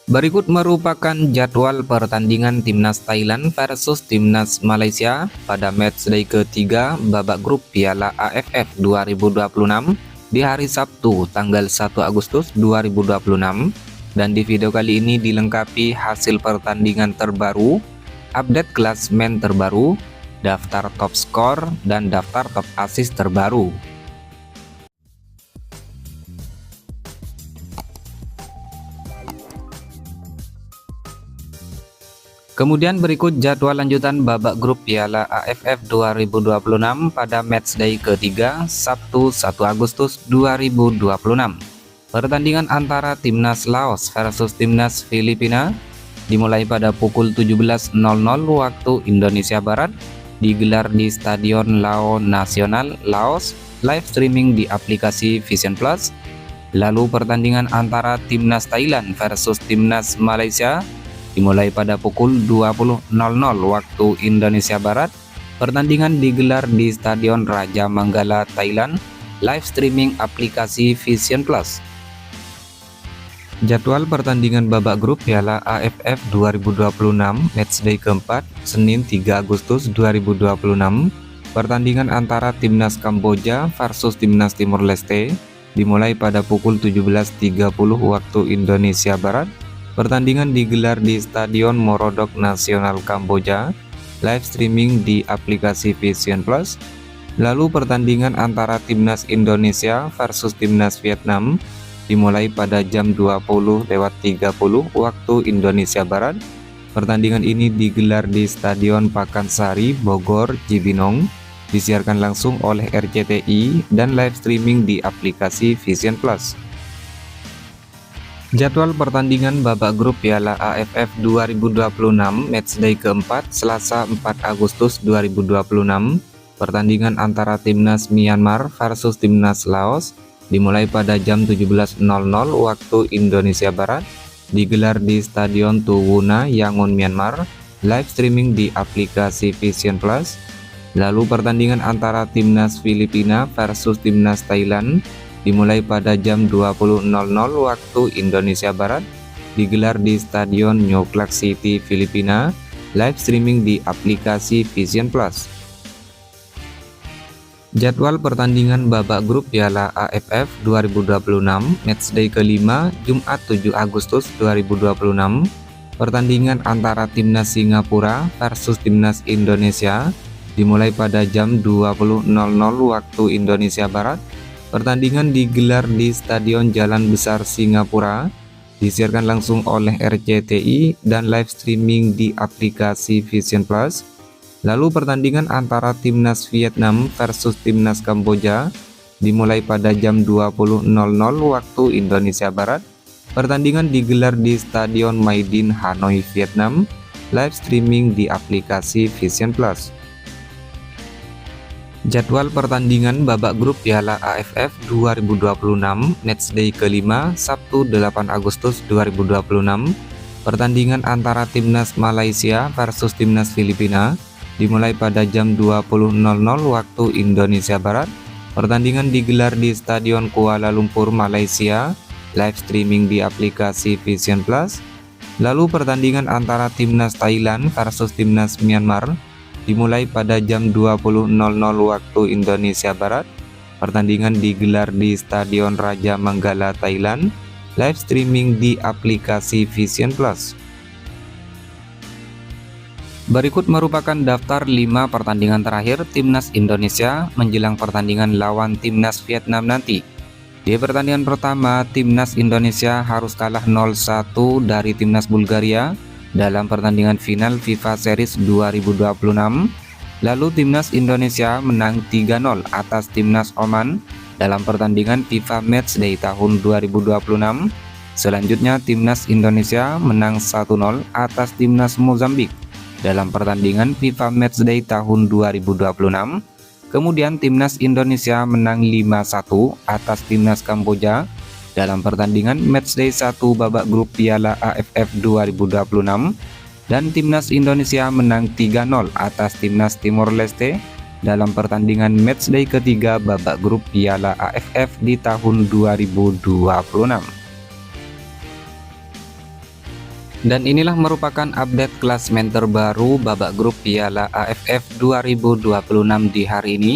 Berikut merupakan jadwal pertandingan Timnas Thailand versus Timnas Malaysia pada matchday ketiga babak grup Piala AFF 2026 di hari Sabtu tanggal 1 Agustus 2026. Dan di video kali ini dilengkapi hasil pertandingan terbaru, update klasmen terbaru, daftar top skor, dan daftar top assist terbaru. Kemudian berikut jadwal lanjutan babak grup Piala AFF 2026 pada matchday ketiga Sabtu 1 Agustus 2026. Pertandingan antara Timnas Laos versus Timnas Filipina dimulai pada pukul 17.00 waktu Indonesia Barat, digelar di Stadion Lao Nasional Laos, live streaming di aplikasi Vision Plus. Lalu pertandingan antara Timnas Thailand versus Timnas Malaysia dimulai pada pukul 20.00 waktu Indonesia Barat. Pertandingan digelar di Stadion Raja Manggala, Thailand, live streaming aplikasi Vision Plus. Jadwal pertandingan babak grup Piala AFF 2026 matchday keempat Senin 3 Agustus 2026. Pertandingan antara Timnas Kamboja versus Timnas Timor Leste dimulai pada pukul 17.30 waktu Indonesia Barat. Pertandingan digelar di Stadion Morodok Nasional Kamboja, live streaming di aplikasi Vision Plus. Lalu pertandingan antara Timnas Indonesia versus Timnas Vietnam dimulai pada jam 20.30 waktu Indonesia Barat. Pertandingan ini digelar di Stadion Pakansari, Bogor, Cibinong, disiarkan langsung oleh RCTI dan live streaming di aplikasi Vision Plus. Jadwal pertandingan babak grup Piala AFF 2026 matchday keempat Selasa 4 Agustus 2026. Pertandingan antara Timnas Myanmar versus Timnas Laos dimulai pada jam 17.00 waktu Indonesia Barat, digelar di Stadion Tuwuna, Yangon, Myanmar, live streaming di aplikasi Vision Plus. Lalu pertandingan antara Timnas Filipina versus Timnas Thailand dimulai pada jam 20.00 waktu Indonesia Barat, digelar di Stadion New Clark City, Filipina, live streaming di aplikasi Vision Plus. Jadwal pertandingan babak grup Piala AFF 2026 matchday kelima Jumat 7 Agustus 2026. Pertandingan antara Timnas Singapura versus Timnas Indonesia dimulai pada jam 20.00 waktu Indonesia Barat. Pertandingan digelar di Stadion Jalan Besar Singapura, disiarkan langsung oleh RCTI dan live streaming di aplikasi Vision Plus. Lalu pertandingan antara Timnas Vietnam versus Timnas Kamboja dimulai pada jam 20.00 waktu Indonesia Barat. Pertandingan digelar di Stadion Maidin, Hanoi, Vietnam, live streaming di aplikasi Vision Plus. Jadwal pertandingan babak grup Piala AFF 2026 matchday kelima Sabtu 8 Agustus 2026. Pertandingan antara Timnas Malaysia versus Timnas Filipina dimulai pada jam 20.00 waktu Indonesia Barat. Pertandingan digelar di Stadion Kuala Lumpur, Malaysia, live streaming di aplikasi Vision Plus. Lalu pertandingan antara Timnas Thailand versus Timnas Myanmar dimulai pada jam 20.00 waktu Indonesia Barat. Pertandingan digelar di Stadion Raja Manggala, Thailand, live streaming di aplikasi Vision Plus. Berikut merupakan daftar 5 pertandingan terakhir Timnas Indonesia menjelang pertandingan lawan Timnas Vietnam nanti. Di pertandingan pertama, Timnas Indonesia harus kalah 0-1 dari Timnas Bulgaria dalam pertandingan final FIFA Series 2026. Lalu Timnas Indonesia menang 3-0 atas Timnas Oman dalam pertandingan FIFA Matchday tahun 2026. Selanjutnya Timnas Indonesia menang 1-0 atas Timnas Mozambik dalam pertandingan FIFA Matchday tahun 2026. Kemudian Timnas Indonesia menang 5-1 atas Timnas Kamboja dalam pertandingan Matchday 1 babak grup Piala AFF 2026, dan Timnas Indonesia menang 3-0 atas Timnas Timor Leste dalam pertandingan Matchday ketiga babak grup Piala AFF di tahun 2026. Dan inilah merupakan update klasemen terbaru babak grup Piala AFF 2026 di hari ini.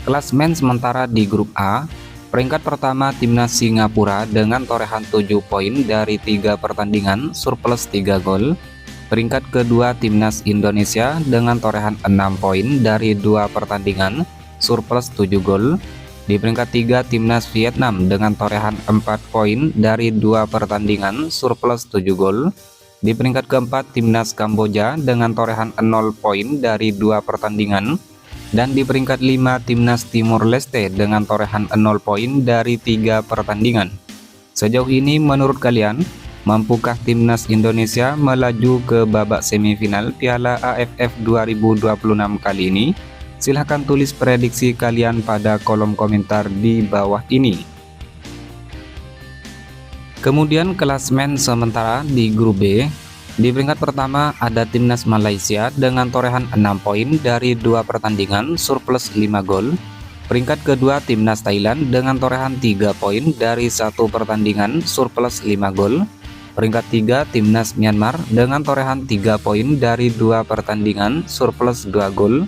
Klasemen sementara di grup A, peringkat pertama Timnas Singapura dengan torehan 7 poin dari 3 pertandingan surplus 3 gol. Peringkat kedua Timnas Indonesia dengan torehan 6 poin dari 2 pertandingan surplus 7 gol. Di peringkat 3 Timnas Vietnam dengan torehan 4 poin dari 2 pertandingan surplus 7 gol. Di peringkat keempat Timnas Kamboja dengan torehan 0 poin dari 2 pertandingan. Dan di peringkat 5 Timnas Timor Leste dengan torehan 0 poin dari 3 pertandingan. Sejauh ini menurut kalian, mampukah Timnas Indonesia melaju ke babak semifinal Piala AFF 2026 kali ini? Silahkan tulis prediksi kalian pada kolom komentar di bawah ini. Kemudian klasemen sementara di grup B, di peringkat pertama ada Timnas Malaysia dengan torehan 6 poin dari 2 pertandingan surplus 5 gol. Peringkat kedua Timnas Thailand dengan torehan 3 poin dari 1 pertandingan surplus 5 gol. Peringkat 3 Timnas Myanmar dengan torehan 3 poin dari 2 pertandingan surplus 2 gol.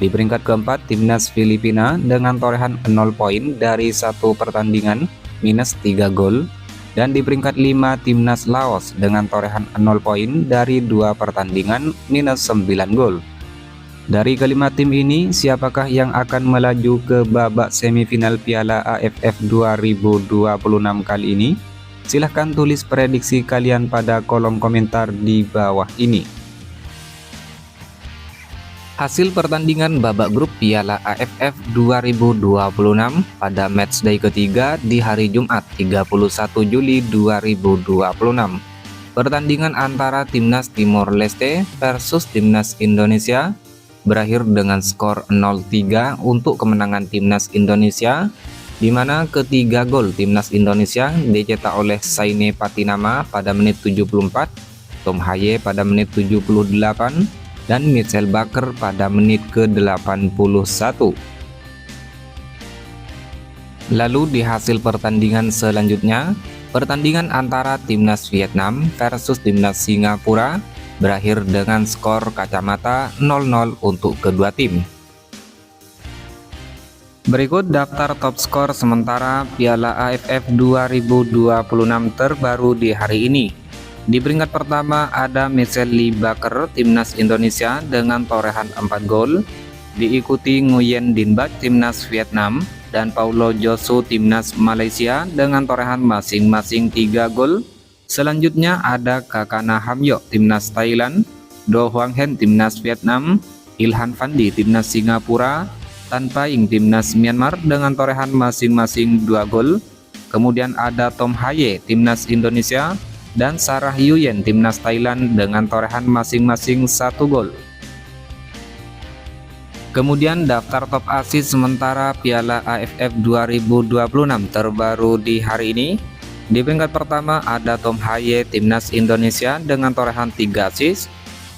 Di peringkat keempat Timnas Filipina dengan torehan 0 poin dari 1 pertandingan minus 3 gol. Dan di peringkat 5 Timnas Laos dengan torehan 0 poin dari 2 pertandingan minus 9 gol. Dari kelima tim ini, siapakah yang akan melaju ke babak semifinal Piala AFF 2026 kali ini? Silahkan tulis prediksi kalian pada kolom komentar di bawah ini. Hasil pertandingan babak grup Piala AFF 2026 pada matchday ketiga di hari Jumat 31 Juli 2026. Pertandingan antara Timnas Timor Leste versus Timnas Indonesia berakhir dengan skor 0-3 untuk kemenangan Timnas Indonesia, di mana ketiga gol Timnas Indonesia dicetak oleh Saine Patinama pada menit 74, Tom Haye pada menit 78, dan Mitchell Baker pada menit ke-81. Lalu di hasil pertandingan selanjutnya, pertandingan antara Timnas Vietnam versus Timnas Singapura berakhir dengan skor kacamata 0-0 untuk kedua tim. Berikut daftar top skor sementara Piala AFF 2026 terbaru di hari ini. Di peringkat pertama ada Mitchell Baker Timnas Indonesia dengan torehan 4 gol, diikuti Nguyen Din Bat Timnas Vietnam dan Paulo Josu Timnas Malaysia dengan torehan masing-masing 3 gol. Selanjutnya ada Kakana Hamyok Timnas Thailand, Do Hwang Hen Timnas Vietnam, Ilhan Fandi Timnas Singapura, Tan Paing Timnas Myanmar dengan torehan masing-masing 2 gol. Kemudian ada Tom Haye Timnas Indonesia dan Sarah Yuyen Timnas Thailand dengan torehan masing-masing 1 gol. Kemudian daftar top asis sementara Piala AFF 2026 terbaru di hari ini. Di peringkat pertama ada Tom Haye Timnas Indonesia dengan torehan 3 asis,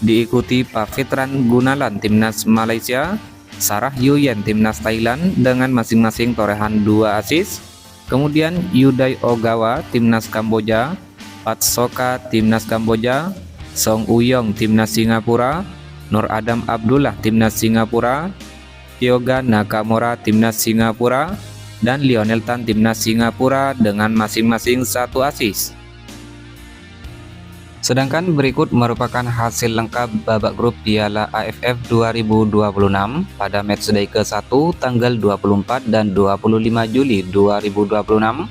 diikuti Pavitran Gunalan Timnas Malaysia, Sarah Yuyen Timnas Thailand dengan masing-masing torehan 2 asis. Kemudian Yuday Ogawa Timnas Kamboja, Pat Soka Timnas Kamboja, Song Uyong Timnas Singapura, Nur Adam Abdullah Timnas Singapura, Tioga Nakamura Timnas Singapura, dan Lionel Tan Timnas Singapura dengan masing-masing 1 asis. Sedangkan berikut merupakan hasil lengkap babak grup Piala AFF 2026 pada matchday ke-1 tanggal 24 dan 25 Juli 2026.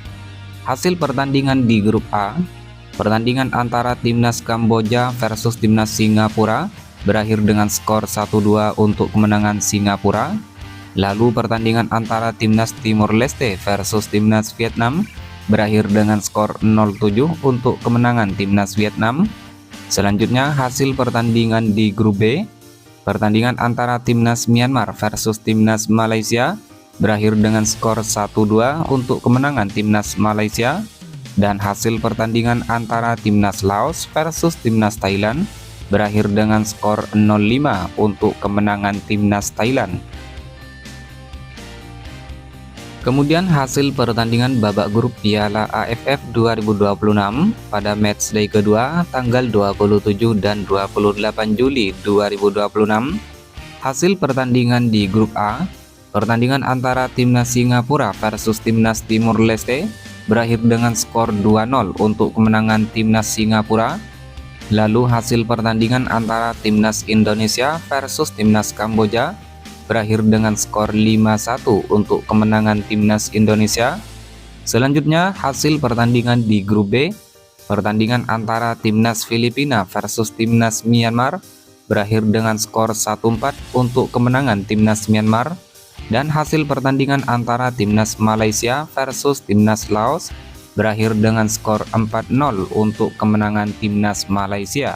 Hasil pertandingan di grup A, pertandingan antara Timnas Kamboja versus Timnas Singapura berakhir dengan skor 1-2 untuk kemenangan Singapura. Lalu pertandingan antara Timnas Timor Leste versus Timnas Vietnam berakhir dengan skor 0-7 untuk kemenangan Timnas Vietnam. Selanjutnya hasil pertandingan di grup B, pertandingan antara Timnas Myanmar versus Timnas Malaysia berakhir dengan skor 1-2 untuk kemenangan Timnas Malaysia. Dan hasil pertandingan antara Timnas Laos versus Timnas Thailand berakhir dengan skor 0-5 untuk kemenangan Timnas Thailand. Kemudian hasil pertandingan babak grup Piala AFF 2026 pada matchday kedua tanggal 27 dan 28 Juli 2026. Hasil pertandingan di grup A, pertandingan antara Timnas Singapura versus Timnas Timur Leste berakhir dengan skor 2-0 untuk kemenangan Timnas Singapura. Lalu hasil pertandingan antara Timnas Indonesia versus Timnas Kamboja berakhir dengan skor 5-1 untuk kemenangan Timnas Indonesia. Selanjutnya hasil pertandingan di grup B, pertandingan antara Timnas Filipina versus Timnas Myanmar berakhir dengan skor 1-4 untuk kemenangan Timnas Myanmar, dan hasil pertandingan antara Timnas Malaysia versus Timnas Laos berakhir dengan skor 4-0 untuk kemenangan Timnas Malaysia.